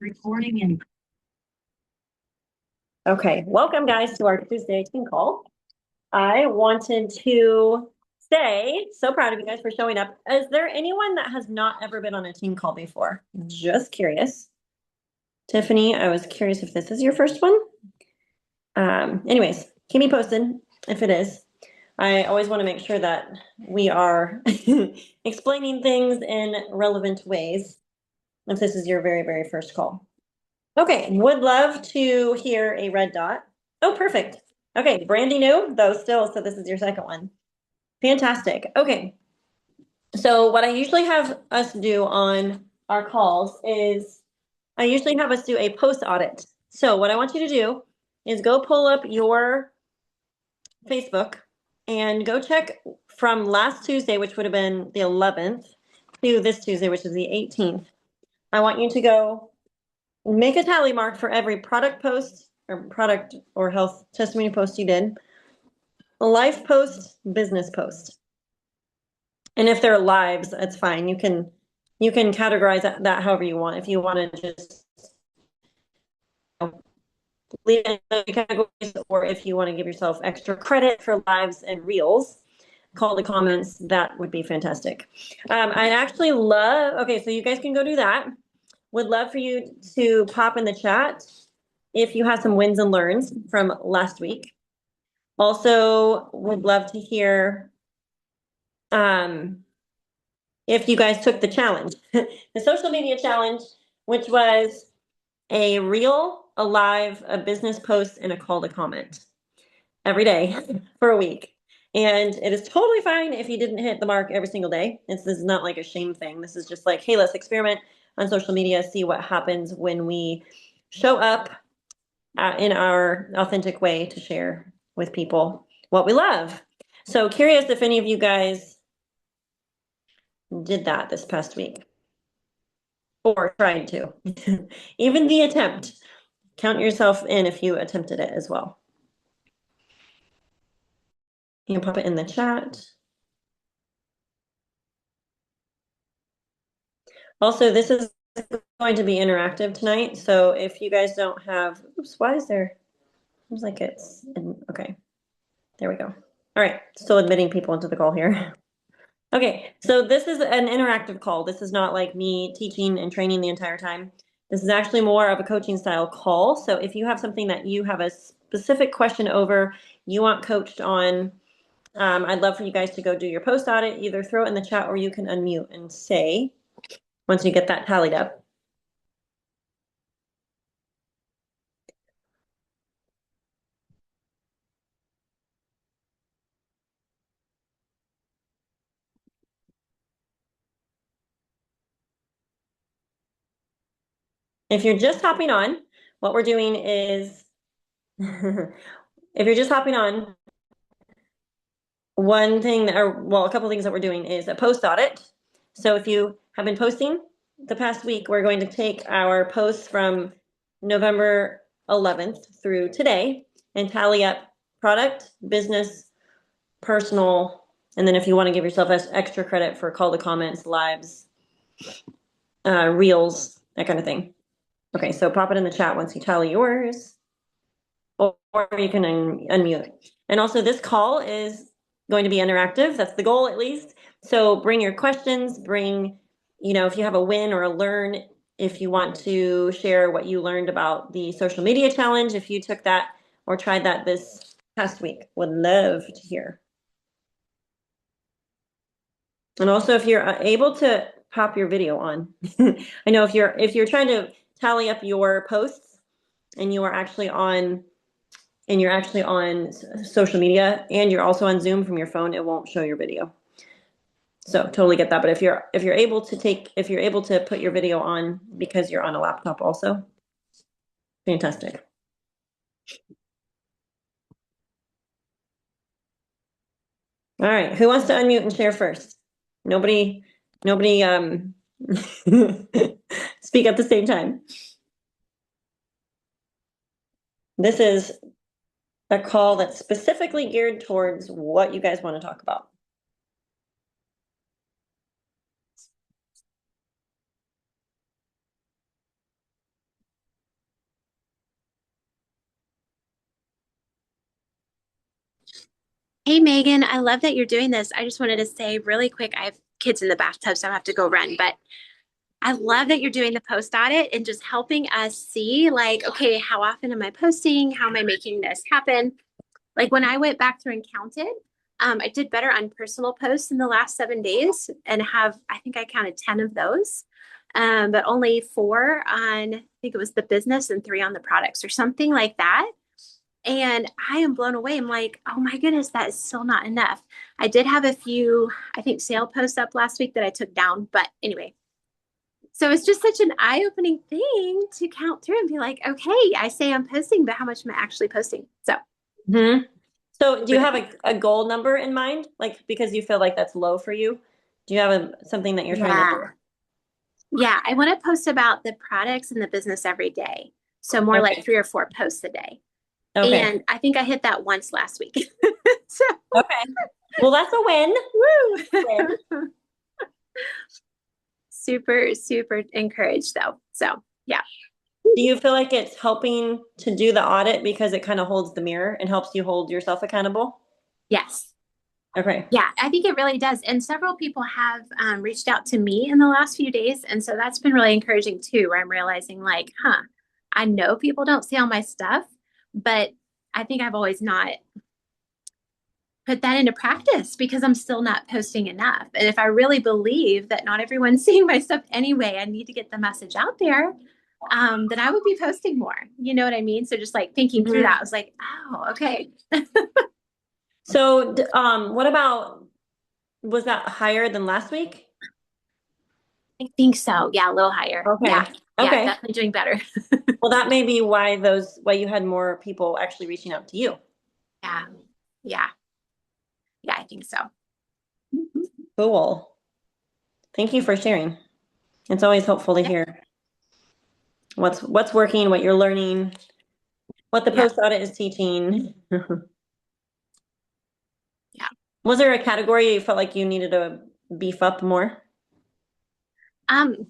Recording in. Okay, welcome guys to our Tuesday team call. I wanted to say, so proud of you guys for showing up. Is there anyone that has not ever been on a team call before? Just curious. Tiffany, I was curious if this is your first one. Anyways, keep me posted if it is. I always want to make sure that we are explaining things in relevant ways if this is your very, very first call. Okay, would love to hear a red dot. Oh, perfect. Okay, Brandy new, though still, so this is your second one. Fantastic. Okay. So what I usually have us do on our calls is I usually have us do a post audit. So what I want you to do is go pull up your Facebook and go check from last Tuesday, which would have been the 11th, to this Tuesday, which is the 18th. I want you to go make a tally mark for every product post or product or health testimony post you did, a life post, business post. And if they're lives, that's fine. You can categorize that however you want. If you want to just leave it in the categories, or if you want to give yourself extra credit for lives and reels, call the comments. That would be fantastic. I actually love. Okay, so you guys can go do that. Would love for you to pop in the chat if you have some wins and learns from last week. Also, would love to hear if you guys took the challenge, the social media challenge, which was a reel, a live, a business post, and a call to comment every day for a week. And it is totally fine if you didn't hit the mark every single day. This is not like a shame thing. This is just like, hey, let's experiment on social media, see what happens when we show up in our authentic way to share with people what we love. So curious if any of you guys did that this past week or tried to. Even the attempt. Count yourself in if you attempted it as well. You can pop it in the chat. Also, this is going to be interactive tonight. So if you guys don't have, oops, why is there, seems like it's, okay, there we go. All right, still admitting people into the call here. Okay, so this is an interactive call. This is not like me teaching and training the entire time. This is actually more of a coaching style call. So if you have something that you have a specific question over, you want coached on, I'd love for you guys to go do your post audit, either throw it in the chat or you can unmute and say, once you get that tallied up. If you're just hopping on, what we're doing is, if you're just hopping on, one thing that, or well, a couple things that we're doing is a post audit. So if you have been posting the past week, we're going to take our posts from November 11th through today and tally up product, business, personal, and then if you want to give yourself extra credit for call to comments, lives, reels, that kind of thing. Okay, so pop it in the chat once you tally yours, or you can unmute. And also this call is going to be interactive. That's the goal at least. So bring your questions, bring, if you have a win or a learn, if you want to share what you learned about the social media challenge, if you took that or tried that this past week, would love to hear. And also if you're able to pop your video on. I know if you're trying to tally up your posts and you're actually on social media and you're also on Zoom from your phone, it won't show your video. So totally get that. But if you're able to put your video on because you're on a laptop also, fantastic. All right, who wants to unmute and share first? Nobody speak at the same time. This is a call that's specifically geared towards what you guys want to talk about. Hey Megan, I love that you're doing this. I just wanted to say really quick, I have kids in the bathtub, so I have to go run, but I love that you're doing the post audit and just helping us see like, okay, how often am I posting? How am I making this happen? Like when I went back through and counted, I did better on personal posts in the last 7 days and I think I counted 10 of those. But only four on, I think it was the business and three on the products or something like that. And I am blown away. I'm like, oh my goodness, that is still not enough. I did have a few, I think, sale posts up last week that I took down. But anyway, so it's just such an eye-opening thing to count through and be like, okay, I say I'm posting, but how much am I actually posting? So, Hmm. So do you have a goal number in mind? Like, because you feel like that's low for you? Do you have something that you're trying to do? yeah. Yeah, I want to post about the products and the business every day. So more like Okay. 3 or 4 posts a day. Okay. And I think I hit that once last week. So, Okay. Well, that's a win. Win. woo. Super, super encouraged though. So, yeah. Do you feel like it's helping to do the audit because it kind of holds the mirror and helps you hold yourself accountable? Yes. Okay. Yeah, I think it really does. And several people have reached out to me in the last few days. And so that's been really encouraging too, where I'm realizing, like, I know people don't see all my stuff, but I think I've always not put that into practice because I'm still not posting enough. And if I really believe that not everyone's seeing my stuff anyway, I need to get the message out there, then I would be posting more. You know what I mean? So just like thinking through that, Hmm. I was like, oh, okay. So, what about, was that higher than last week? I think so. Yeah, a little higher. Okay. Yeah. Yeah, Okay. definitely doing better. Well, that may be why you had more people actually reaching out to you. Yeah. Yeah. Yeah, I think so. Cool. Thank you for sharing. It's always helpful to Yep. hear what's working, what you're learning, what the Yeah. post audit is teaching. Yeah. Was there a category you felt like you needed to beef up more? Um,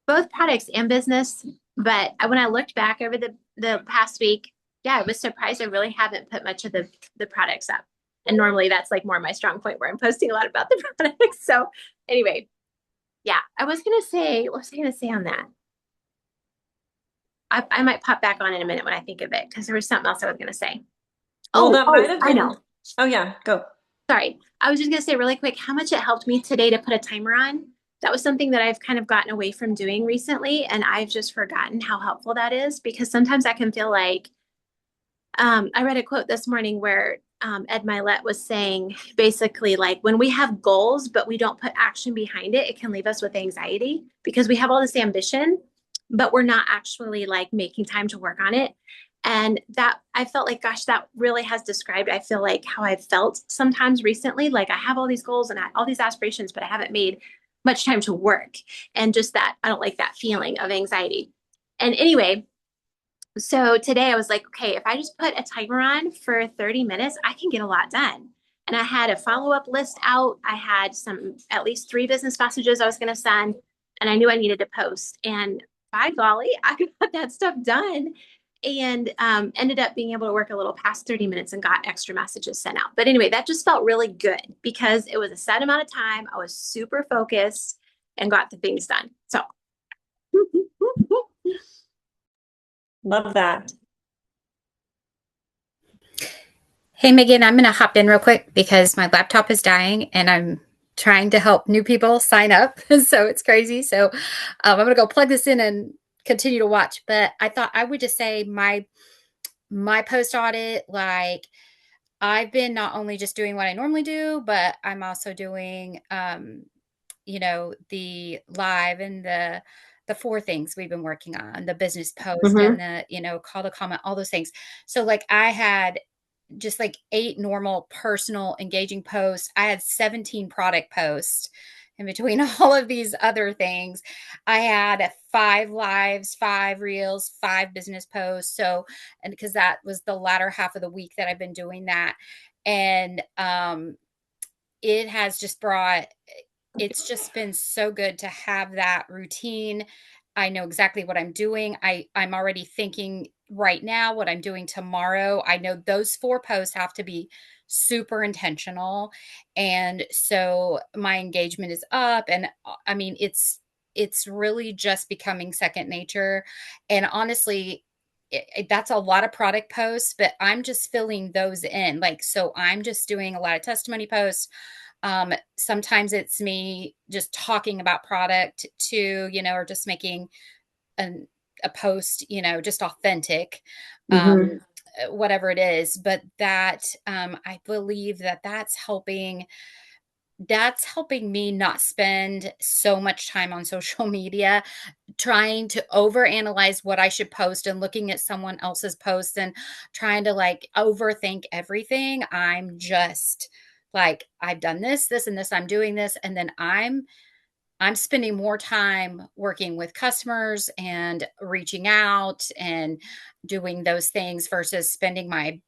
both products and business, but when I looked back over the past week, yeah, I was surprised I really haven't put much of the products up. And normally that's like more my strong point where I'm posting a lot about the products. So anyway, yeah, I was gonna say, what was I gonna say on that? I might pop back on in a minute when I think of it because there was something else I was gonna say. Well, that might Oh, have I been. know. Oh yeah, go. Sorry. I was just going to say really quick how much it helped me today to put a timer on. That was something that I've kind of gotten away from doing recently. And I've just forgotten how helpful that is because sometimes I can feel like I read a quote this morning where Ed Milet was saying basically like when we have goals, but we don't put action behind it, it can leave us with anxiety because we have all this ambition, but we're not actually like making time to work on it. And that I felt like, gosh, that really has described, I feel like how I've felt sometimes recently. Like I have all these goals and all these aspirations, but I haven't made much time to work. And just that, I don't like that feeling of anxiety. And anyway, so today I was like, okay, if I just put a timer on for 30 minutes, I can get a lot done. And I had a follow up list out. I had at least 3 business messages I was going to send, and I knew I needed to post. And by golly, I got that stuff done and ended up being able to work a little past 30 minutes and got extra messages sent out. But anyway, that just felt really good because it was a set amount of time. I was super focused and got the things done. So, Love that. Hey Megan, I'm going to hop in real quick because my laptop is dying and I'm trying to help new people sign up. So it's crazy. So I'm going to go plug this in and continue to watch. But I thought I would just say my post audit, like I've been not only just doing what I normally do, but I'm also doing, the live and the 4 things we've been working on, the business post and Hmm. the, call to comment, all those things. So like I had just like 8 normal personal engaging posts. I had 17 product posts in between all of these other things. I had 5 lives, 5 reels, 5 business posts. So, and because that was the latter half of the week that I've been doing that. And it has just brought, it's just been so good to have that routine. I know exactly what I'm doing. I'm already thinking right now what I'm doing tomorrow. I know those 4 posts have to be super intentional. And so my engagement is up, and I mean, it's really just becoming second nature. And honestly, that's a lot of product posts, but I'm just filling those in. Like, so I'm just doing a lot of testimony posts. Sometimes it's me just talking about product too, or just making an, a post, just authentic, Mhm. whatever it is. But that, I believe that that's helping me not spend so much time on social media trying to overanalyze what I should post and looking at someone else's posts and trying to like overthink everything. I'm just like, I've done this, and this, I'm doing this. And then I'm spending more time working with customers and reaching out and doing those things versus spending my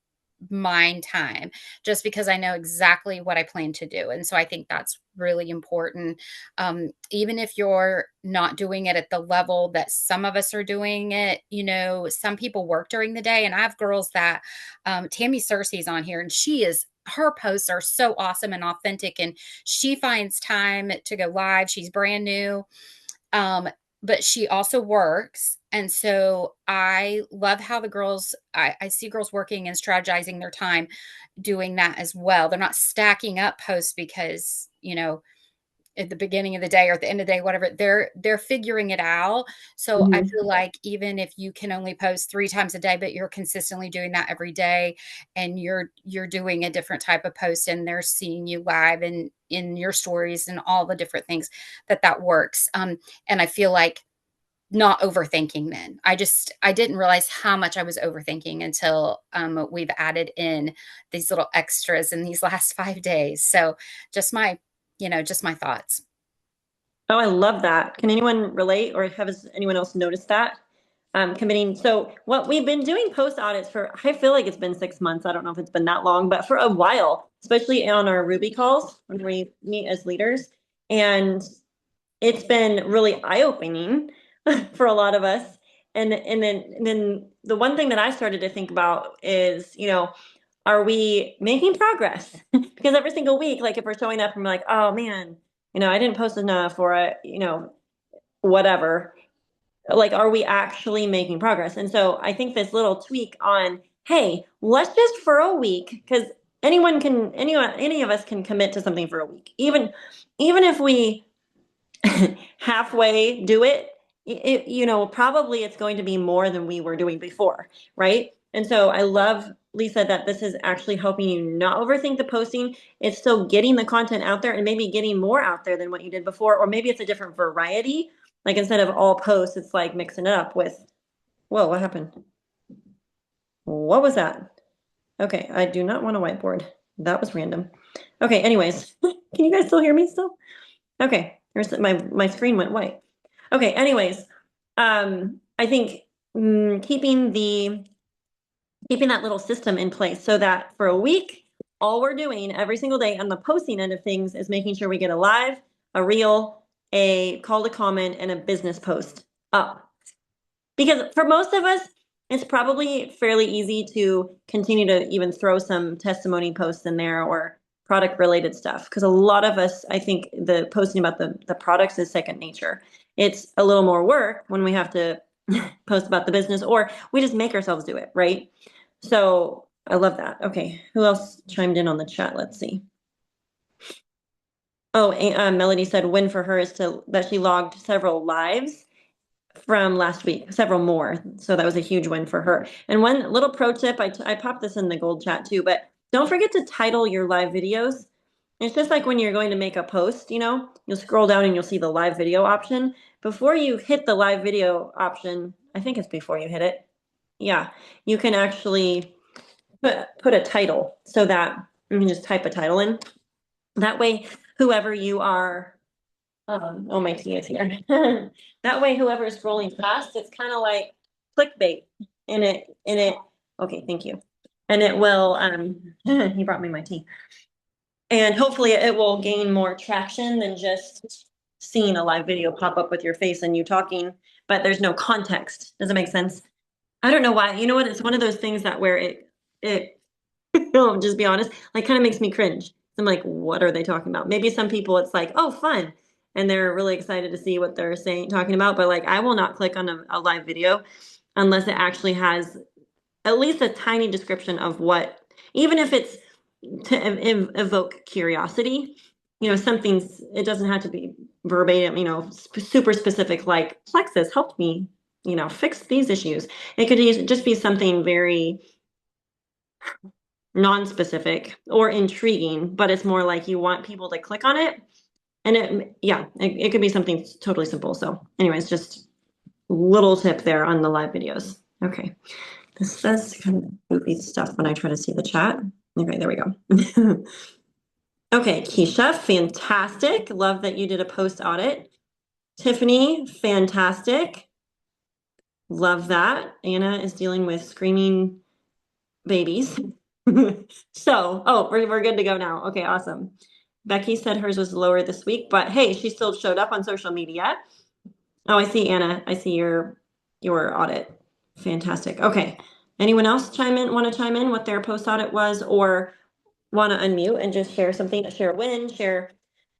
mind time, just because I know exactly what I plan to do. And so I think that's really important. Even if you're not doing it at the level that some of us are doing it, some people work during the day. And I have girls that, Tammy Cersei's on here, and her posts are so awesome and authentic, and she finds time to go live. She's brand new. But she also works. And so I love how I see girls working and strategizing their time doing that as well. They're not stacking up posts because, at the beginning of the day or at the end of the day, whatever, they're figuring it out. So I Mhm. feel like even if you can only post 3 times a day, but you're consistently doing that every day, and you're doing a different type of post, and they're seeing you live and in your stories and all the different things, that works. And I feel like not overthinking then. I didn't realize how much I was overthinking until we've added in these little extras in these last 5 days. So just my thoughts. Oh, I love that. Can anyone relate, or has anyone else noticed that? Committing. So what we've been doing post audits for, I feel like it's been 6 months. I don't know if it's been that long, but for a while, especially on our Ruby calls when we meet as leaders. And it's been really eye-opening for a lot of us. And then the one thing that I started to think about is, are we making progress? Because every single week, like if we're showing up and we're like, oh man, I didn't post enough, or whatever. Like, are we actually making progress? And so I think this little tweak on, hey, let's just for a week, because any of us can commit to something for a week, even if we halfway do it, probably it's going to be more than we were doing before, right? And so I love, Lisa, that this is actually helping you not overthink the posting. It's still getting the content out there and maybe getting more out there than what you did before, or maybe it's a different variety. Like instead of all posts, it's like mixing it up with, whoa, what happened? What was that? Okay, I do not want a whiteboard. That was random. Okay, anyways, can you guys still hear me still? Okay, here's my screen went white. Okay, anyways, I think keeping that little system in place so that for a week, all we're doing every single day on the posting end of things is making sure we get a live, a reel, a call to comment, and a business post up. Because for most of us, it's probably fairly easy to continue to even throw some testimony posts in there or product related stuff. Because a lot of us, I think the posting about the products is second nature. It's a little more work when we have to post about the business, or we just make ourselves do it, right? So I love that. Okay, who else chimed in on the chat? Let's see. Oh, Melody said win for her is that she logged several lives from last week, several more. So that was a huge win for her. And one little pro tip, I popped this in the gold chat too, but don't forget to title your live videos. It's just like when you're going to make a post, you'll scroll down and you'll see the live video option. Before you hit the live video option, I think it's before you hit it. Yeah, you can actually put a title so that you can just type a title in. That way, whoever you are, oh, my tea is here. That way, whoever is scrolling past, it's kind of like clickbait okay, thank you. And it will, he brought me my tea. And hopefully it will gain more traction than just seeing a live video pop up with your face and you talking, but there's no context. Does it make sense? I don't know why. You know what? It's one of those things that where it I'll just be honest, like kind of makes me cringe. I'm like, what are they talking about? Maybe some people it's like, oh, fun. And they're really excited to see what they're talking about. But like, I will not click on a live video unless it actually has at least a tiny description of what, even if it's to evoke curiosity, something's, it doesn't have to be verbatim, super specific, like Plexus helped me, fix these issues. It could just be something very non-specific or intriguing, but it's more like you want people to click on it. And it could be something totally simple. So anyways, just little tip there on the live videos. Okay. This says kind of goofy stuff when I try to see the chat. Okay, there we go. Okay, Keisha, fantastic. Love that you did a post audit. Tiffany, fantastic. Love that. Anna is dealing with screaming babies. We're good to go now. Okay, awesome. Becky said hers was lower this week, but hey, she still showed up on social media. Oh, I see, Anna. I see your audit. Fantastic. Okay. Anyone else want to chime in what their post audit was, or want to unmute and just share something, share a win, share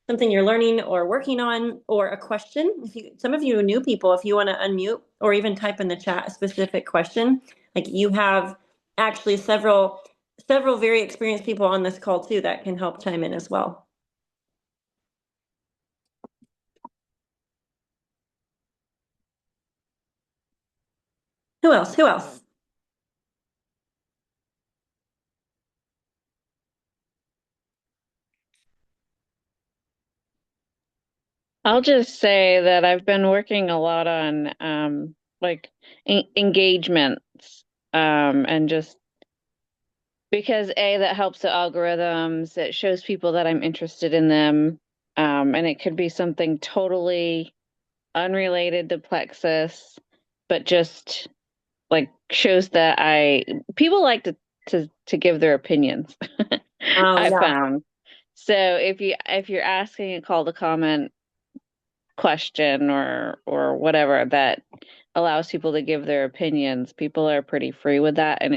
something you're learning or working on, or a question? Some of you new people, if you want to unmute or even type in the chat a specific question, like you have actually several very experienced people on this call too that can help chime in as well. Who else? I'll just say that I've been working a lot on like engagements and just because that helps the algorithms, it shows people that I'm interested in them, and it could be something totally unrelated to Plexus, but just like shows that people like to give their opinions. I found. So if you're asking a call to comment question or whatever that allows people to give their opinions, people are pretty free with that, and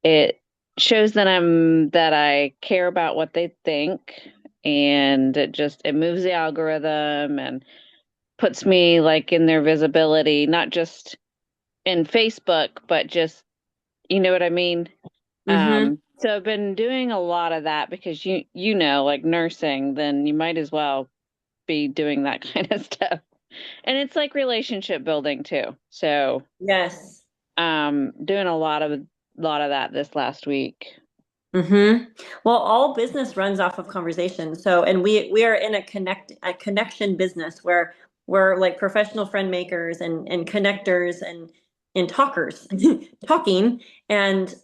it shows that I care about what they think, and it moves the algorithm and puts me like in their visibility, not just in Facebook, but just, you know what I mean? So I've been doing a lot of that because like nursing, then you might as well be doing that kind of stuff. And it's like relationship building too. So yes, doing a lot of that this last week. Well, all business runs off of conversation. So, and we are in a connection business where we're like professional friend makers and connectors and talkers talking. And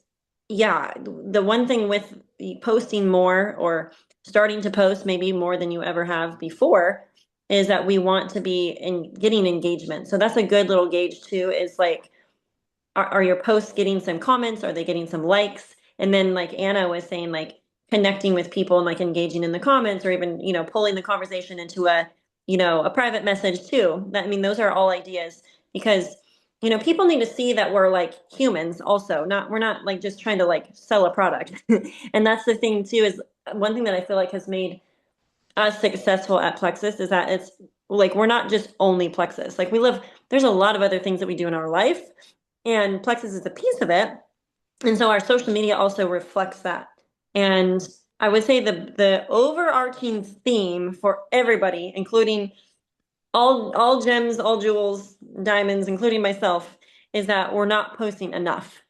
yeah, the one thing with posting more or starting to post maybe more than you ever have before is that we want to be in getting engagement. So that's a good little gauge too, is like, are your posts getting some comments? Are they getting some likes? And then like Anna was saying, like connecting with people and like engaging in the comments, or even, pulling the conversation into a private message too. Those are all ideas, because people need to see that we're like humans also, we're not like just trying to like sell a product. And that's the thing too, is one thing that I feel like has made us successful at Plexus is that it's like, we're not just only Plexus. Like there's a lot of other things that we do in our life, and Plexus is a piece of it. And so our social media also reflects that. And I would say the overarching theme for everybody, including all gems, all jewels, diamonds, including myself, is that we're not posting enough.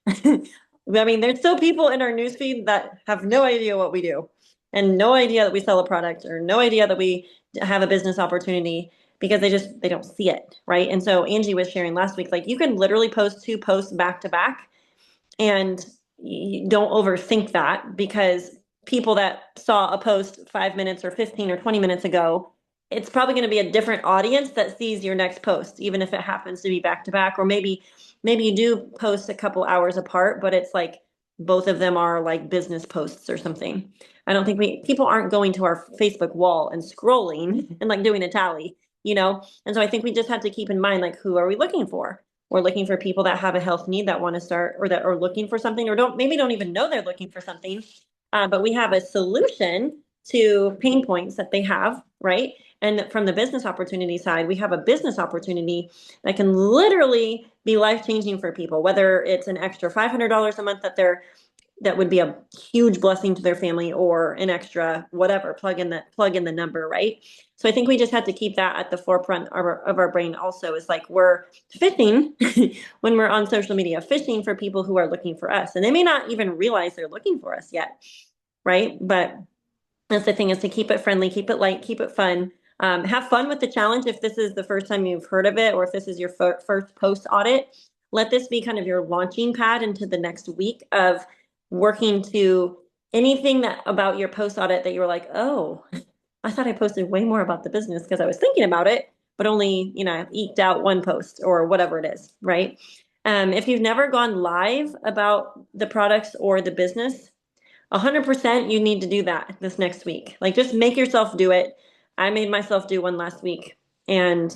There's still people in our newsfeed that have no idea what we do, and no idea that we sell a product, or no idea that we have a business opportunity, because they don't see it, right? And so Angie was sharing last week, like you can literally post 2 posts back to back, and you don't overthink that, because people that saw a post 5 minutes or 15 or 20 minutes ago, it's probably going to be a different audience that sees your next post, even if it happens to be back to back, or maybe you do post a couple hours apart, but it's like both of them are like business posts or something. I don't think people aren't going to our Facebook wall and scrolling and like doing a tally, And so I think we just have to keep in mind, like, who are we looking for? We're looking for people that have a health need that want to start or that are looking for something or don't even know they're looking for something. But we have a solution to pain points that they have, right? And from the business opportunity side, we have a business opportunity that can literally be life-changing for people, whether it's an extra $500 a month that would be a huge blessing to their family, or an extra whatever, plug in the number, right? So I think we just have to keep that at the forefront of our brain also, is like we're fishing when we're on social media, fishing for people who are looking for us. And they may not even realize they're looking for us yet, right? But that's the thing, is to keep it friendly, keep it light, keep it fun. Have fun with the challenge. If this is the first time you've heard of it, or if this is your first post audit, let this be kind of your launching pad into the next week of working to anything that about your post audit that you were like, oh, I thought I posted way more about the business because I was thinking about it, but only, eked out one post or whatever it is, right? If you've never gone live about the products or the business, 100% you need to do that this next week. Like, just make yourself do it. I made myself do one last week, and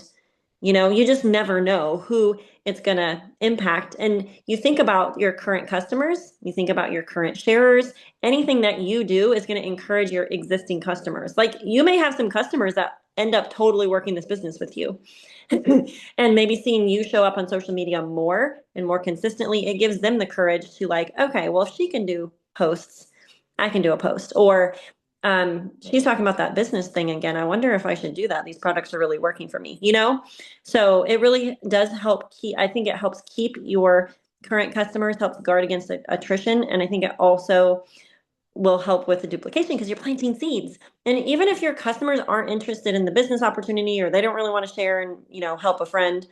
you just never know who it's going to impact. And you think about your current customers, you think about your current sharers, anything that you do is going to encourage your existing customers. Like, you may have some customers that end up totally working this business with you. And maybe seeing you show up on social media more and more consistently, it gives them the courage to, like, okay, well, if she can do posts, I can do a post. Or she's talking about that business thing again. I wonder if I should do that. These products are really working for me, So it really does help I think it helps keep your current customers, helps guard against attrition. And I think it also will help with the duplication, because you're planting seeds. And even if your customers aren't interested in the business opportunity, or they don't really want to share and, help a friend,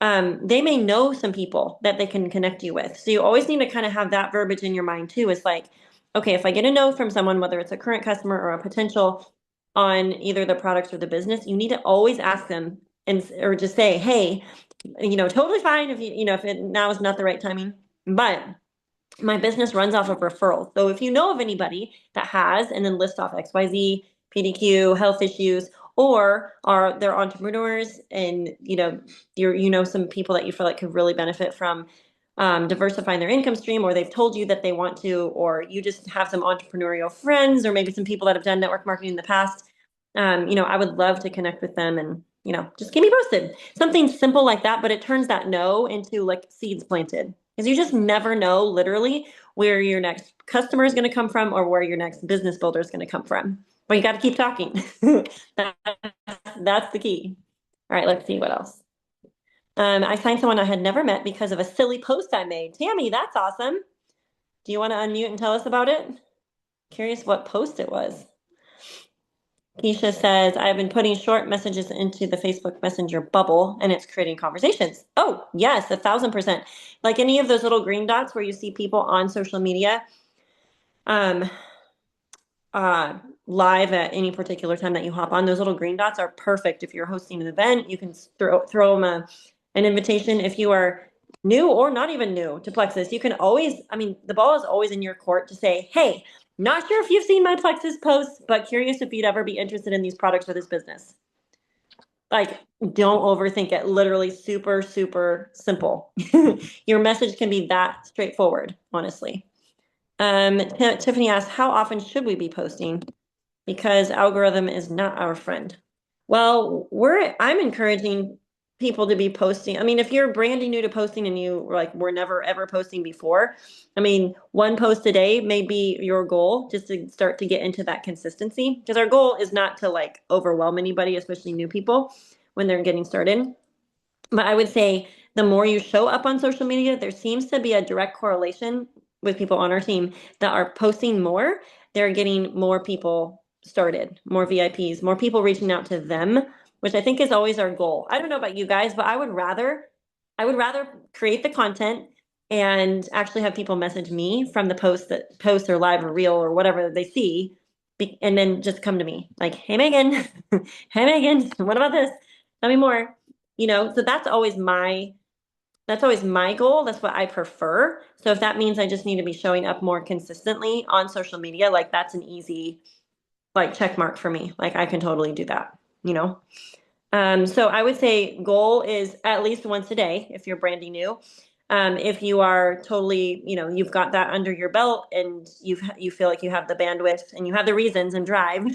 they may know some people that they can connect you with. So you always need to kind of have that verbiage in your mind too. It's like, okay, if I get a no from someone, whether it's a current customer or a potential on either the products or the business, you need to always ask them or just say, hey, totally fine if now is not the right timing, but my business runs off of referrals. So if you know of anybody that has, and then list off XYZ, PDQ, health issues, or they're entrepreneurs, and some people that you feel like could really benefit from diversifying their income stream, or they've told you that they want to, or you just have some entrepreneurial friends, or maybe some people that have done network marketing in the past, I would love to connect with them, and just keep me posted. Something simple like that, but it turns that no into like seeds planted, because you just never know literally where your next customer is going to come from, or where your next business builder is going to come from. But you got to keep talking. That's the key. All right, let's see what else. I signed someone I had never met because of a silly post I made. Tammy, that's awesome. Do you want to unmute and tell us about it? Curious what post it was. Keisha says, I've been putting short messages into the Facebook Messenger bubble, and it's creating conversations. Oh, yes, 1,000%. Like any of those little green dots where you see people on social media live at any particular time that you hop on, those little green dots are perfect. If you're hosting an event, you can throw them an invitation. If you are new or not even new to Plexus, you can always, the ball is always in your court to say, hey, not sure if you've seen my Plexus posts, but curious if you'd ever be interested in these products or this business. Like, don't overthink it. Literally super, super simple. Your message can be that straightforward, honestly. Tiffany asked, how often should we be posting? Because algorithm is not our friend. Well, I'm encouraging people to be posting. If you're branding new to posting and you were never ever posting before, one post a day may be your goal, just to start to get into that consistency. Because our goal is not to overwhelm anybody, especially new people when they're getting started. But I would say the more you show up on social media, there seems to be a direct correlation with people on our team that are posting more. They're getting more people started, more VIPs, more people reaching out to them, which I think is always our goal. I don't know about you guys, but I would rather create the content and actually have people message me from the post or live or reel or whatever they see, and then just come to me like, hey Megan, hey Megan, what about this? Tell me more. So that's always my goal. That's what I prefer. So if that means I just need to be showing up more consistently on social media, that's an easy check mark for me. I can totally do that, So I would say goal is at least once a day if you're branding new. If you are totally, you've got that under your belt and you feel like you have the bandwidth and you have the reasons and drive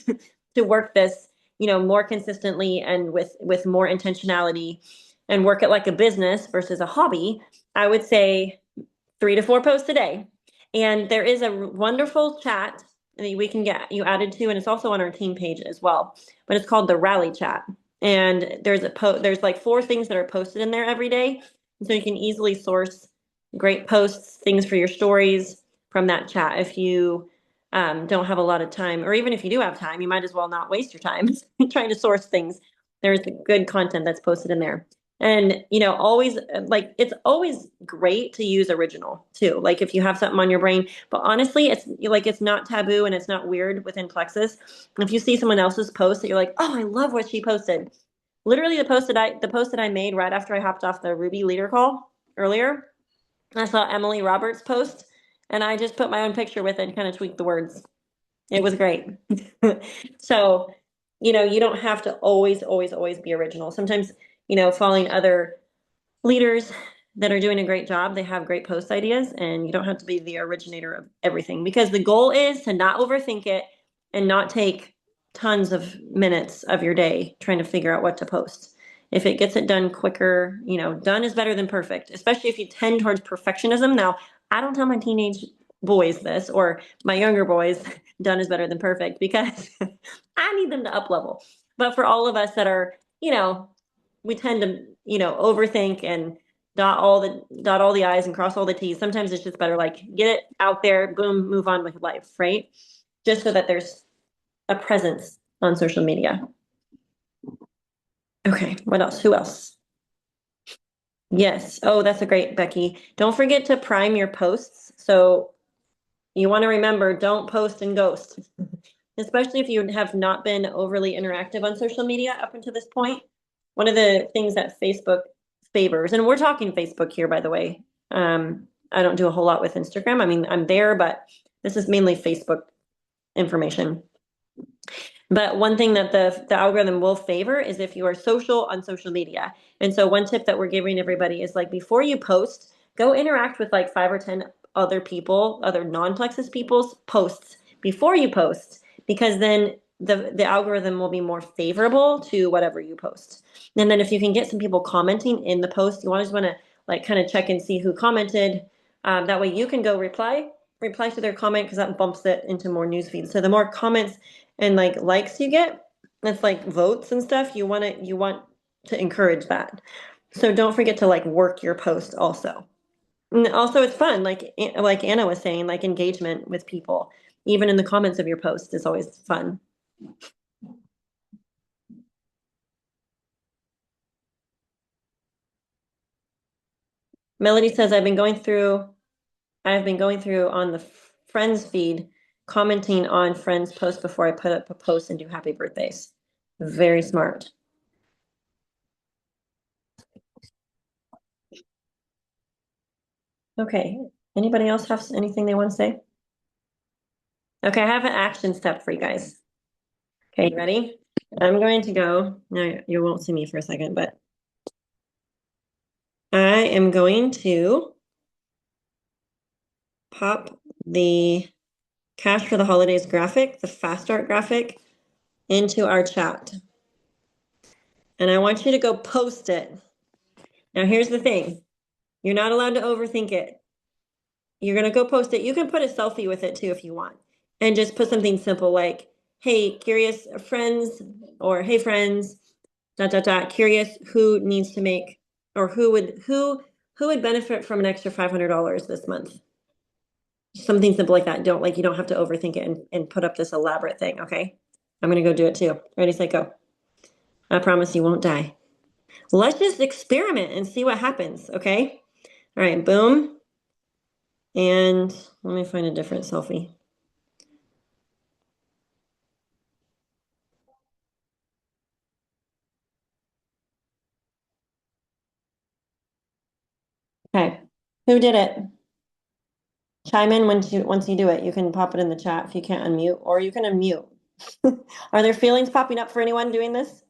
to work this, more consistently and with more intentionality and work it like a business versus a hobby, I would say 3 to 4 posts a day. And there is a wonderful chat that we can get you added to, and it's also on our team page as well. But it's called the Rally Chat. And there's like 4 things that are posted in there every day. And so you can easily source great posts, things for your stories from that chat. If you don't have a lot of time, or even if you do have time, you might as well not waste your time trying to source things. There's good content that's posted in there. And, always like it's always great to use original too. Like if you have something on your brain, but honestly, it's not taboo and it's not weird within Plexus. If you see someone else's post that you're like, oh, I love what she posted. Literally the post that I made right after I hopped off the Ruby leader call earlier, I saw Emily Roberts' post and I just put my own picture with it and kind of tweaked the words. It was great. So, you don't have to always, always, always be original. Sometimes, following other leaders that are doing a great job, they have great post ideas, and you don't have to be the originator of everything because the goal is to not overthink it and not take tons of minutes of your day trying to figure out what to post. If it gets it done quicker, done is better than perfect, especially if you tend towards perfectionism. Now, I don't tell my teenage boys this or my younger boys, done is better than perfect because I need them to up level. But for all of us that are, we tend to, overthink and dot all the I's and cross all the T's. Sometimes it's just better, like get it out there, boom, move on with life, right? Just so that there's a presence on social media. Okay, what else? Who else? Yes. Oh, that's a great, Becky. Don't forget to prime your posts. So you want to remember, don't post and ghost, especially if you have not been overly interactive on social media up until this point. One of the things that Facebook favors, and we're talking Facebook here, by the way. I don't do a whole lot with Instagram. I mean, I'm there, but this is mainly Facebook information. But one thing that the algorithm will favor is if you are social on social media. And so one tip that we're giving everybody is like before you post, go interact with like 5 or 10 other people, other non-Plexus people's posts before you post, because then the algorithm will be more favorable to whatever you post. And then if you can get some people commenting in the post, you always want to like kind of check and see who commented. That way you can go reply to their comment because that bumps it into more news feeds. So the more comments and like likes you get, it's like votes and stuff, you want to encourage that. So don't forget to like work your post also. And also it's fun, like Anna was saying, like engagement with people, even in the comments of your post is always fun. Melody says, I've been going through on the friends feed, commenting on friends' posts before I put up a post and do happy birthdays. Very smart. Okay, anybody else have anything they want to say? Okay, I have an action step for you guys. Okay, you ready? I'm going to go, no, you won't see me for a second, but I am going to pop the Cash for the Holidays graphic, the fast start graphic, into our chat. And I want you to go post it. Now, here's the thing. You're not allowed to overthink it. You're going to go post it. You can put a selfie with it too if you want. And just put something simple like, hey, curious friends, or hey, friends, ... curious who needs to make, or who would benefit from an extra $500 this month. Something simple like that. You don't have to overthink it and put up this elaborate thing, okay? I'm going to go do it too. Ready, set, go. I promise you won't die. Let's just experiment and see what happens, okay? All right, boom. And let me find a different selfie. Okay, who did it? Chime in once you do it. You can pop it in the chat if you can't unmute, or you can unmute. Are there feelings popping up for anyone doing this?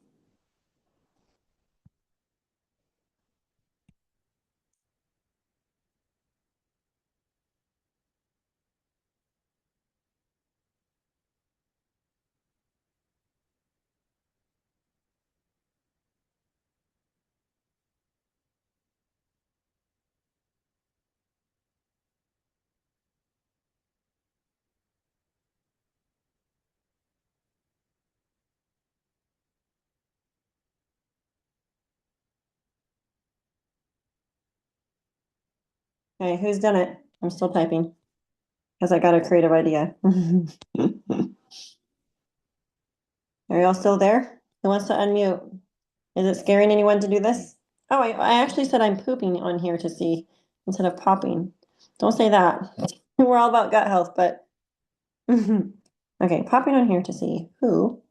Okay, who's done it? I'm still typing because I got a creative idea. Are y'all still there? Who wants to unmute? Is it scaring anyone to do this? Oh, I actually said I'm pooping on here to see instead of popping. Don't say that. We're all about gut health, but okay, popping on here to see who.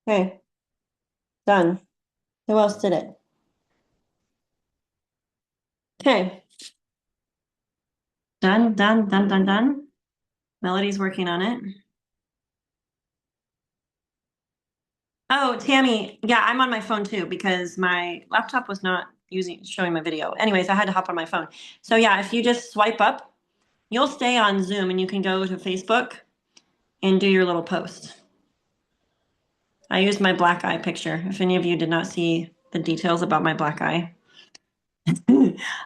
Okay, done. Who else did it? Okay. Done, done, done, done, done. Melody's working on it. Oh, Tammy, yeah, I'm on my phone too because my laptop was not showing my video. Anyways, I had to hop on my phone. So yeah, if you just swipe up, you'll stay on Zoom and you can go to Facebook and do your little post. I used my black eye picture. If any of you did not see the details about my black eye.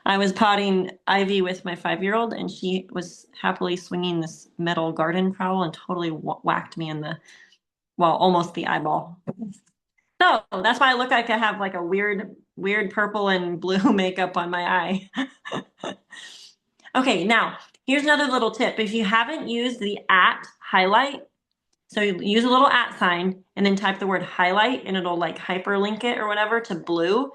I was potting Ivy with my 5-year-old and she was happily swinging this metal garden trowel and totally whacked me in the, well, almost the eyeball. So that's why I look like I have like a weird purple and blue makeup on my eye. Okay, now here's another little tip. If you haven't used the @ highlight, so you use a little @ sign and then type the word highlight and it'll like hyperlink it or whatever to blue.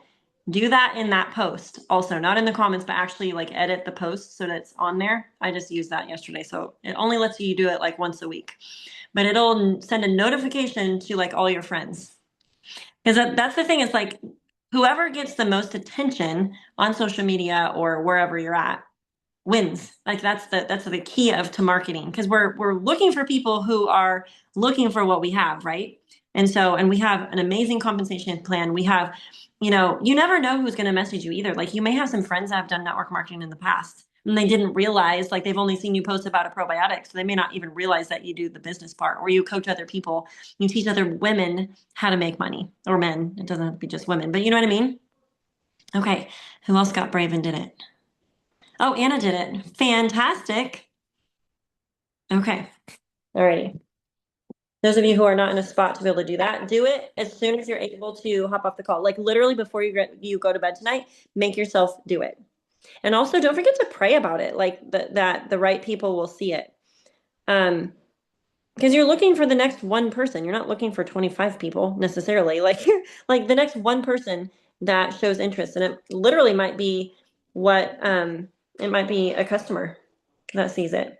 Do that in that post also, not in the comments, but actually like edit the post so that it's on there. I just used that yesterday. So it only lets you do it like once a week, but it'll send a notification to like all your friends. Because that's the thing, is like whoever gets the most attention on social media or wherever you're at wins. Like that's the key to marketing, because we're looking for people who are looking for what we have, right? And we have an amazing compensation plan. We have, you never know who's going to message you either. Like you may have some friends that have done network marketing in the past and they didn't realize, like they've only seen you post about a probiotic, so they may not even realize that you do the business part, or you coach other people, you teach other women how to make money, or men. It doesn't have to be just women, but you know what I mean? Okay, who else got brave and did it? Oh, Anna did it. Fantastic. Okay. Alrighty. Those of you who are not in a spot to be able to do that, do it as soon as you're able to hop off the call. Like literally before you go to bed tonight, make yourself do it. And also don't forget to pray about it, like that the right people will see it. Because you're looking for the next one person. You're not looking for 25 people necessarily. Like like the next one person that shows interest. And it literally might be it might be a customer that sees it.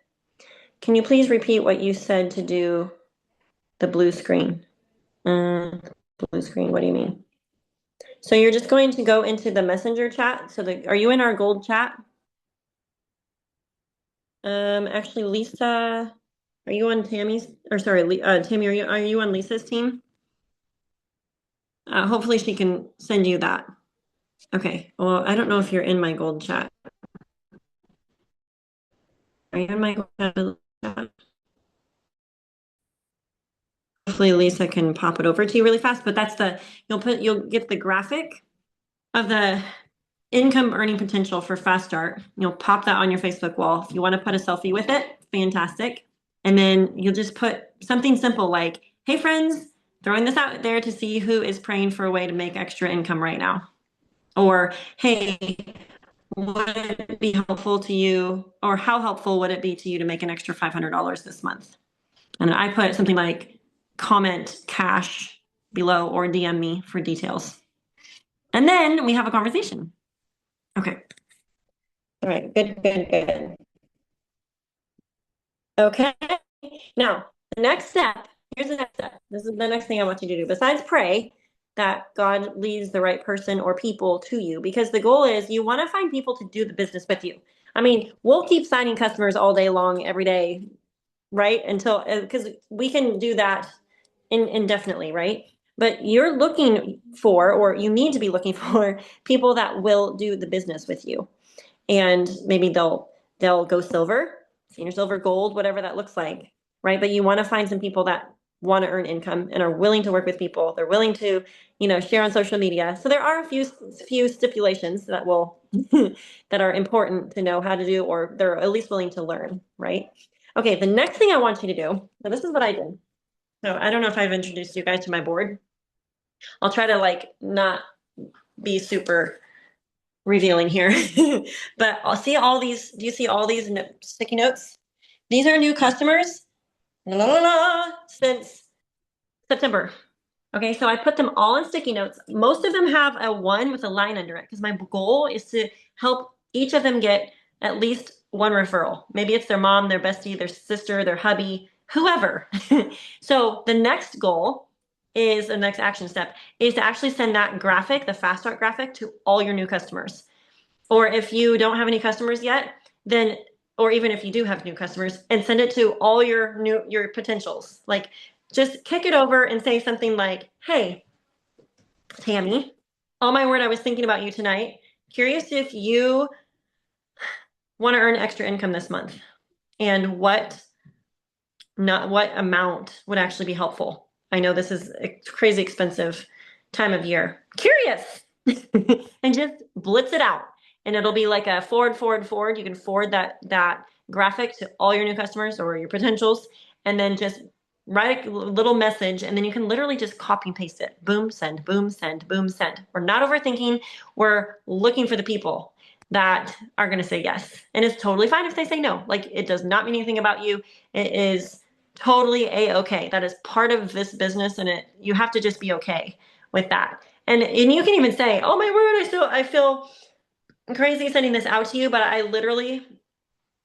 Can you please repeat what you said to do the blue screen? Blue screen, what do you mean? So you're just going to go into the messenger chat. So are you in our gold chat? Actually, Lisa, are you on Tammy's, or sorry, Tammy, are you on Lisa's team? Hopefully she can send you that. Okay, well, I don't know if you're in my gold chat. Are you in my gold chat? Hopefully Lisa can pop it over to you really fast, but that's you'll get the graphic of the income earning potential for Fast Start. You'll pop that on your Facebook wall. If you want to put a selfie with it, fantastic. And then you'll just put something simple like, hey friends, throwing this out there to see who is praying for a way to make extra income right now. Or, hey, would it be helpful to you, or how helpful would it be to you to make an extra $500 this month? And I put something like comment cash below or DM me for details. And then we have a conversation. Okay. All right, good. Okay. Now, the next step, here's the next step. This is the next thing I want you to do. Besides pray that God leads the right person or people to you, because the goal is you want to find people to do the business with you. I mean, we'll keep signing customers all day long, every day, right? Until, because we can do that indefinitely, right? But you're looking for, or you need to be looking for people that will do the business with you. And maybe they'll go silver, senior silver, gold, whatever that looks like, right? But you want to find some people that want to earn income and are willing to work with people. They're willing to, share on social media. So there are a few stipulations that will that are important to know how to do, or they're at least willing to learn, right? Okay, the next thing I want you to do. So this is what I did. So I don't know if I've introduced you guys to my board. I'll try to not be super revealing here. But I'll see all these. Do you see all these sticky notes? These are new customers since September. Okay, so I put them all in sticky notes. Most of them have a 1 with a line under it because my goal is to help each of them get at least one referral. Maybe it's their mom, their bestie, their sister, their hubby, whoever. So the next goal is the next action step is to actually send that graphic, the fast start graphic, to all your new customers. Or if you don't have any customers yet, then, or even if you do have new customers, and send it to all your potentials. Like just kick it over and say something like, hey, Tammy, oh my word, I was thinking about you tonight. Curious if you want to earn extra income this month and what amount would actually be helpful. I know this is a crazy expensive time of year. Curious. And just blitz it out. And it'll be like a forward. You can forward that graphic to all your new customers or your potentials, and then just write a little message, and then you can literally just copy and paste it. Boom, send, boom, send, boom, send. We're not overthinking. We're looking for the people that are going to say yes. And it's totally fine if they say no. Like, it does not mean anything about you. It is totally a-okay. That is part of this business, and you have to just be okay with that. And you can even say, oh my word, I feel crazy sending this out to you, but I literally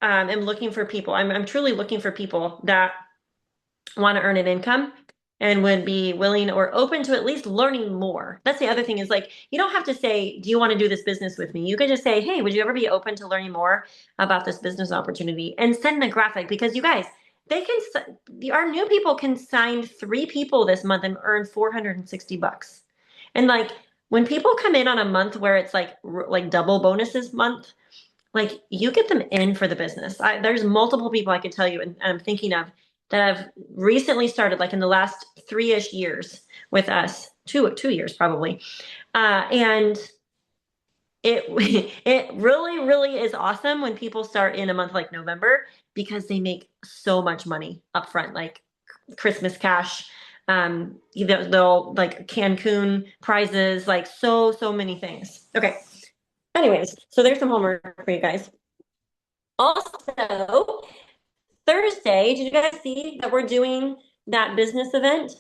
am looking for people. I'm truly looking for people that want to earn an income and would be willing or open to at least learning more. That's the other thing is you don't have to say, do you want to do this business with me? You could just say, hey, would you ever be open to learning more about this business opportunity, and send the graphic, because you guys, our new people can sign 3 people this month and earn $460. And when people come in on a month where it's like double bonuses month, you get them in for the business. There's multiple people I could tell you, and I'm thinking of, that have recently started, in the last 3-ish years with us, 2 years probably, and it it really is awesome when people start in a month like November, because they make so much money up front, like Christmas cash. They'll Cancun prizes, so many things. Okay. Anyways, so there's some homework for you guys. Also, Thursday, did you guys see that we're doing that business event?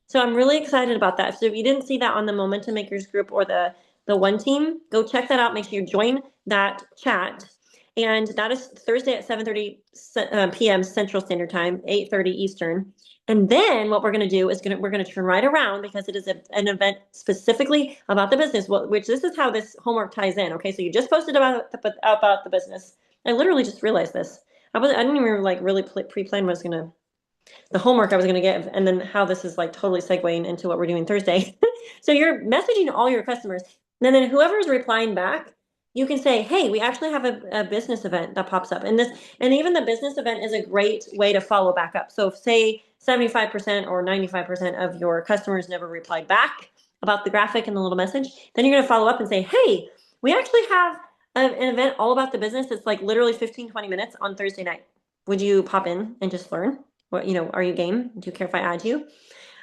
So I'm really excited about that. So if you didn't see that on the Momentum Makers group or the One Team, go check that out. Make sure you join that chat. And that is Thursday at 7:30 p.m. Central Standard Time, 8:30 Eastern. And then what we're going to do is we're going to turn right around, because it is an event specifically about the business, which this is how this homework ties in. Okay, so you just posted about the business. I literally just realized this. I didn't even really pre-plan the homework I was gonna give, and then how this is totally segueing into what we're doing Thursday. So you're messaging all your customers, and then whoever's replying back, you can say, hey, we actually have a business event that pops up. And even the business event is a great way to follow back up. So if, say 75% or 95% of your customers never replied back about the graphic and the little message, then you're gonna follow up and say, hey, we actually have an event all about the business. It's literally 15-20 minutes on Thursday night. Would you pop in and just learn? What, are you game? Do you care if I add you?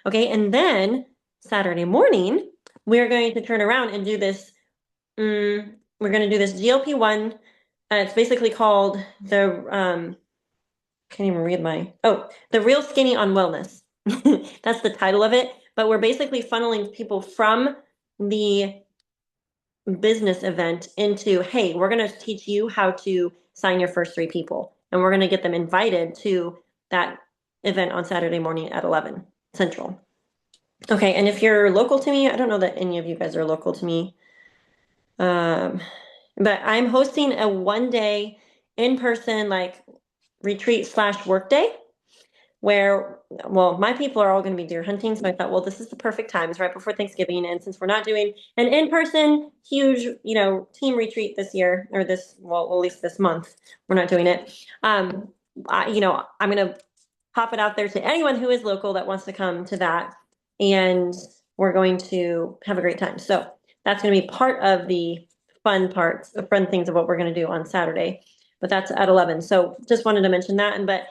Okay, and then Saturday morning, we're going to turn around and do this. We're going to do this GLP-1. It's basically called the can't even read the Real Skinny on Wellness. That's the title of it. But we're basically funneling people from the business event into, hey, we're going to teach you how to sign your first 3 people. and we're going to get them invited to that event on Saturday morning at 11 Central. Okay, and if you're local to me, I don't know that any of you guys are local to me, but I'm hosting a 1-day in-person like retreat / work day where, well, my people are all going to be deer hunting. So I thought, well, this is the perfect time. It's right before Thanksgiving. And since we're not doing an in-person huge, team retreat this year or well, at least this month, we're not doing it. I'm going to pop it out there to anyone who is local that wants to come to that. And we're going to have a great time. So that's going to be part of the fun things of what we're going to do on Saturday, but that's at 11. So just wanted to mention that. But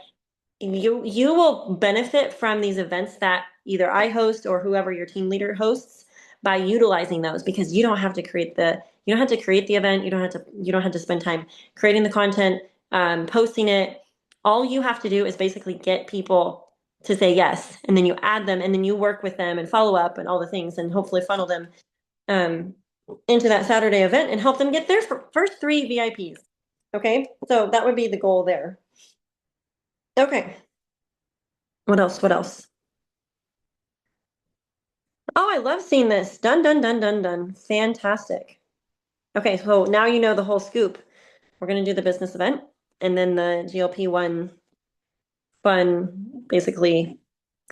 you will benefit from these events that either I host or whoever your team leader hosts by utilizing those, because you don't have to create the event. You don't have to spend time creating the content, posting it. All you have to do is basically get people to say yes, and then you add them, and then you work with them and follow up and all the things, and hopefully funnel them into that Saturday event and help them get their first 3 VIPs. Okay, so that would be the goal there. Okay. What else? Oh, I love seeing this. Done. Fantastic. Okay, so now you know the whole scoop. We're going to do the business event and then the GLP-1 fun, basically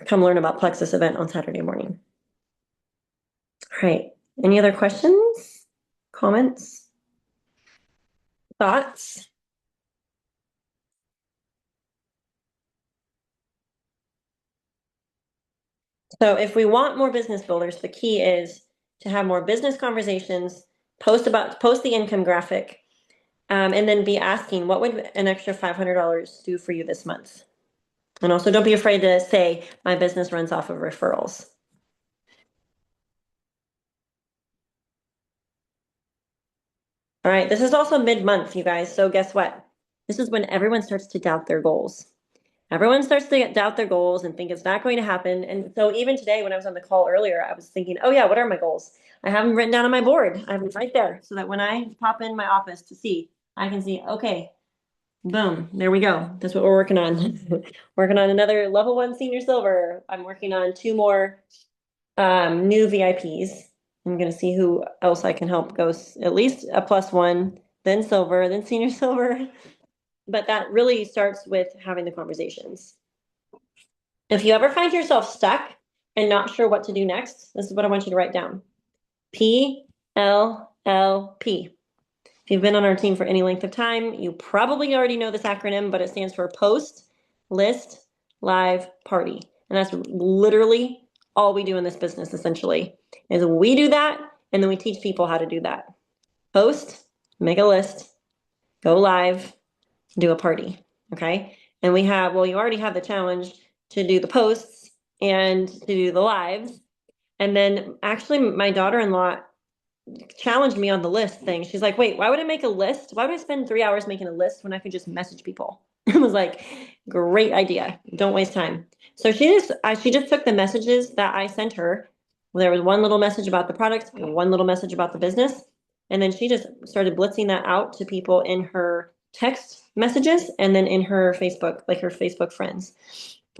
come learn about Plexus event on Saturday morning. All right. Any other questions, comments, thoughts? So if we want more business builders, the key is to have more business conversations, post the income graphic, and then be asking, what would an extra $500 do for you this month? And also don't be afraid to say, my business runs off of referrals. All right, this is also mid-month, you guys. So guess what? This is when everyone starts to doubt their goals. Everyone starts to doubt their goals and think it's not going to happen. And so even today, when I was on the call earlier, I was thinking, oh yeah, what are my goals? I have them written down on my board. I have them right there so that when I pop in my office to see, I can see, okay, boom, there we go. That's what we're working on. Working on another level 1 senior silver. I'm working on 2 more new VIPs. I'm going to see who else I can help go at least a +1, then silver, then senior silver. But that really starts with having the conversations. If you ever find yourself stuck and not sure what to do next, this is what I want you to write down. PLLP. If you've been on our team for any length of time, you probably already know this acronym, but it stands for Post, List, Live, Party. And that's literally all we do in this business, essentially, is we do that, and then we teach people how to do that. Post, make a list, go live, do a party, okay? And you already have the challenge to do the posts and to do the lives. And then actually my daughter-in-law challenged me on the list thing. She's like, wait, why would I make a list? Why would I spend 3 hours making a list when I could just message people? I was like, great idea. Don't waste time. So she just took the messages that I sent her. There was one little message about the product and one little message about the business. And then she just started blitzing that out to people in her text messages and then in her Facebook, like her Facebook friends.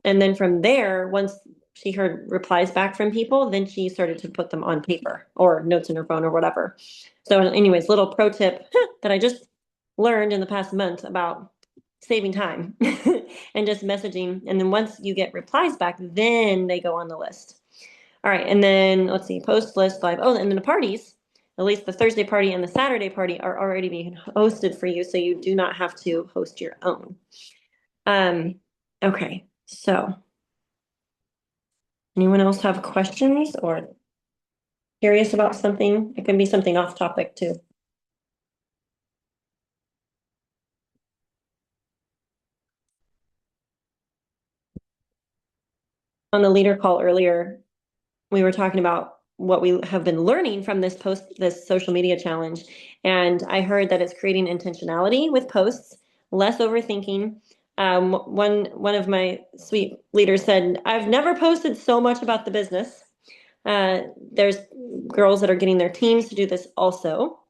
And then from there, once she heard replies back from people, then she started to put them on paper or notes in her phone or whatever. So anyways, little pro tip that I just learned in the past month about saving time and just messaging. And then once you get replies back, then they go on the list. All right. And then let's see, post, list, live. Oh, and then the parties, at least the Thursday party and the Saturday party are already being hosted for you. So you do not have to host your own. Okay. So anyone else have questions or curious about something? It can be something off topic too. On the leader call earlier, we were talking about what we have been learning from this social media challenge. And I heard that it's creating intentionality with posts, less overthinking. One of my sweet leaders said, I've never posted so much about the business. There's girls that are getting their teams to do this also.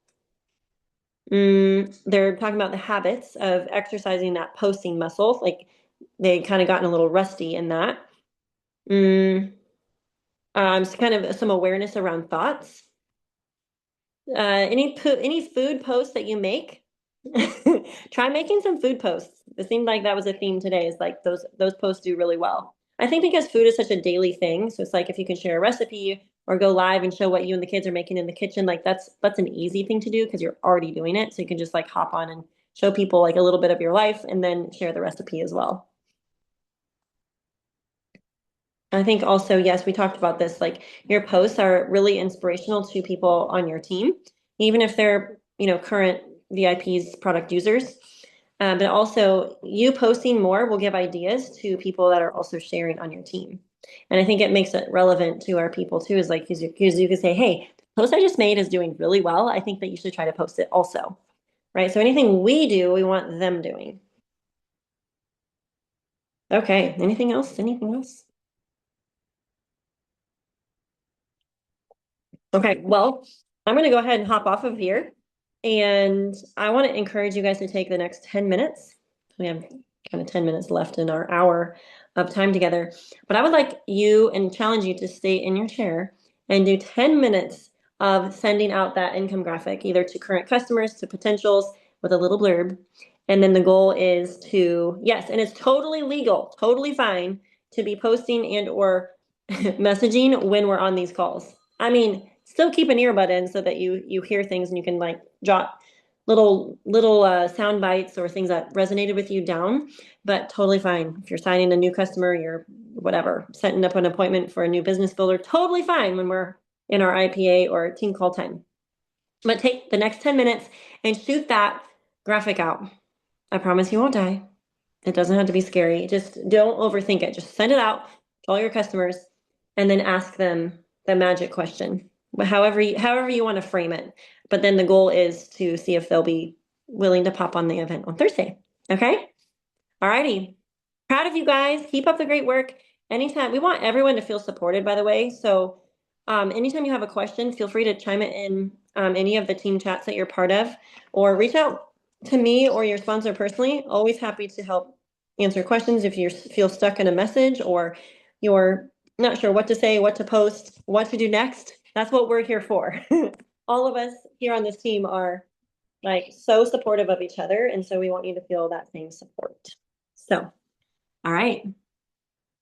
They're talking about the habits of exercising that posting muscle. Like they kind of gotten a little rusty in that. Mm, so kind of some awareness around thoughts. Any food posts that you make? Try making some food posts. It seemed like that was a theme today, is like those posts do really well. I think because food is such a daily thing, so it's like if you can share a recipe or go live and show what you and the kids are making in the kitchen, like that's an easy thing to do because you're already doing it. So you can just like hop on and show people like a little bit of your life and then share the recipe as well. I think also, yes, we talked about this, like your posts are really inspirational to people on your team, even if they're, current VIPs, product users. But also you posting more will give ideas to people that are also sharing on your team. And I think it makes it relevant to our people too, is like, because you can say, hey, the post I just made is doing really well. I think that you should try to post it also, right? So anything we do, we want them doing. Okay, anything else? Anything else? Okay, well, I'm going to go ahead and hop off of here. And I want to encourage you guys to take the next 10 minutes. We have kind of 10 minutes left in our hour of time together. But I would like you and challenge you to stay in your chair and do 10 minutes of sending out that income graphic, either to current customers, to potentials with a little blurb. And then the goal is to, yes, and it's totally legal, totally fine to be posting and or messaging when we're on these calls. I mean, still keep an earbud in so that you hear things and you can like jot little sound bites or things that resonated with you down, but totally fine. If you're signing a new customer, you're whatever, setting up an appointment for a new business builder, totally fine when we're in our IPA or team call time. But take the next 10 minutes and shoot that graphic out. I promise you won't die. It doesn't have to be scary. Just don't overthink it. Just send it out to all your customers and then ask them the magic question. However you want to frame it. But then the goal is to see if they'll be willing to pop on the event on Thursday. Okay? Alrighty. Proud of you guys. Keep up the great work. Anytime, we want everyone to feel supported, by the way. So anytime you have a question, feel free to chime it in any of the team chats that you're part of, or reach out to me or your sponsor personally. Always happy to help answer questions if you feel stuck in a message or you're not sure what to say, what to post, what to do next. That's what we're here for. All of us here on this team are like so supportive of each other, and so we want you to feel that same support. So, all right.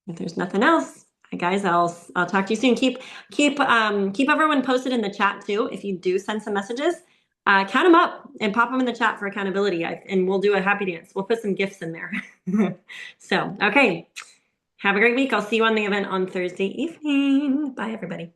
If there's nothing else, guys, I'll talk to you soon. Keep everyone posted in the chat too. If you do send some messages, count them up and pop them in the chat for accountability, and we'll do a happy dance. We'll put some gifts in there. So, okay. Have a great week. I'll see you on the event on Thursday evening. Bye, everybody.